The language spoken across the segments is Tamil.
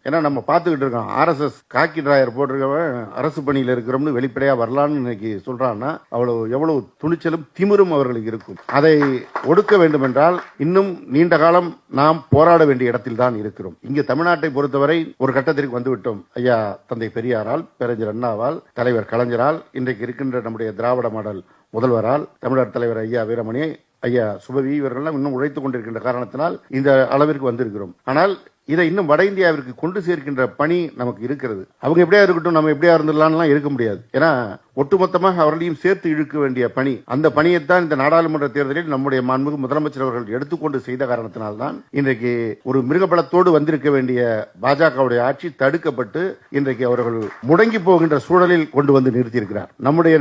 ஏன்னா நம்ம பார்த்துக்கிட்டு இருக்கோம், RSS காக்கி டிராயர் போட்டிருக்கவன் அரசு பணியில் இருக்கிறோம்னு வெளிப்படையா வரலான்னு இன்னைக்கு சொல்றான்னா எவ்வளவு துணிச்சலும் திமிரும் அவர்களுக்கு இருக்கும். அதை ஒடுக்க வேண்டும் என்றால் இன்னும் நீண்ட காலம் நாம் போராட வேண்டிய இடத்தில் தான் இருக்கிறோம். இங்கு தமிழ்நாட்டை பொறுத்தவரை ஒரு கட்டத்திற்கு வந்துவிட்டோம். ஐயா தந்தை பெரியாரால், பேரறிஞர் அண்ணாவால், தலைவர் கலைஞரால், இன்றைக்கு இருக்கின்ற நம்முடைய திராவிட மாடல் முதல்வரால், தமிழர் தலைவர் ஐயா வீரமணி, ஐயா சுபவி இவர்கள்லாம் இன்னும் உழைத்துக் கொண்டிருக்கின்ற காரணத்தினால் இந்த அளவிற்கு வந்திருக்கிறோம். ஆனால் இதை இன்னும் வட இந்தியாவிற்கு கொண்டு சேர்க்கின்ற பணி நமக்கு இருக்கிறது. அவங்க எப்படியா இருக்கட்டும், நம்ம எப்படியா இருந்துடலாம் இருக்க முடியாது. ஏன்னா ஒட்டுமொத்தமாக அவர்களையும் சேர்த்து இழுக்க வேண்டிய பணி, அந்த பணியைத்தான் இந்த நாடாளுமன்ற தேர்தலில் நம்முடைய மாண்புமிகு முதலமைச்சர் அவர்கள் எடுத்துக்கொண்டு செய்த காரணத்தினால்தான் இன்றைக்கு ஒரு மிருகபலத்தோடு வந்திருக்க வேண்டிய பாஜகவுடைய ஆட்சி தடுக்கப்பட்டு இன்றைக்கு அவர்கள் முடங்கி போகின்ற சூழலில் கொண்டு வந்து நிறுத்தியிருக்கிறார். நம்முடைய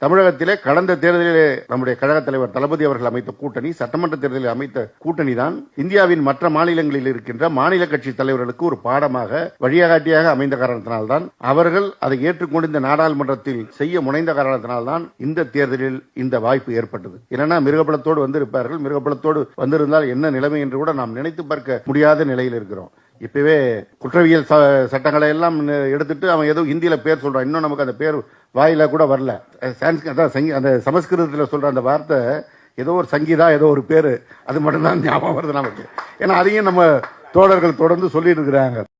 தமிழகத்திலே கடந்த தேர்தலிலே நம்முடைய கழக தலைவர் தளபதி அவர்கள் அமைத்த கூட்டணி, சட்டமன்ற தேர்தலில் அமைத்த கூட்டணி தான் இந்தியாவின் மற்ற மாநிலங்களில் இருக்கின்ற மாநில கட்சி தலைவர்களுக்கு ஒரு பாடமாக வழிகாட்டியாக அமைந்த காரணத்தினால்தான் அவர்கள் அதை ஏற்றுக்கொண்டு இந்த நாடாளுமன்றத்தில் செய்ய முனைந்த காரணத்தினால்தான் இந்த தேர்தலில் இந்த வாய்ப்பு ஏற்பட்டது. ஏன்னா மிருகபலத்தோடு வந்திருப்பார்கள். மிருகபலத்தோடு வந்திருந்தால் என்ன நிலைமை என்று கூட நாம் நினைத்து பார்க்க முடியாத நிலையில் இருக்கிறோம். இப்பவே குற்றவியல் சட்டங்களை எல்லாம் எடுத்துட்டு அவன் ஏதோ ஹிந்தியில பேர் சொல்றான். இன்னும் நமக்கு அந்த பேர் வாயில கூட வரல. அந்த சமஸ்கிருதத்தில் சொல்ற அந்த வார்த்தை ஏதோ ஒரு சங்கீதா, ஏதோ ஒரு பேரு, அது மட்டும்தான் ஞாபகம் வருது நமக்கு. ஏன்னா அதையும் நம்ம தோழர்கள் தொடர்ந்து சொல்லிட்டு இருக்கிறாங்க.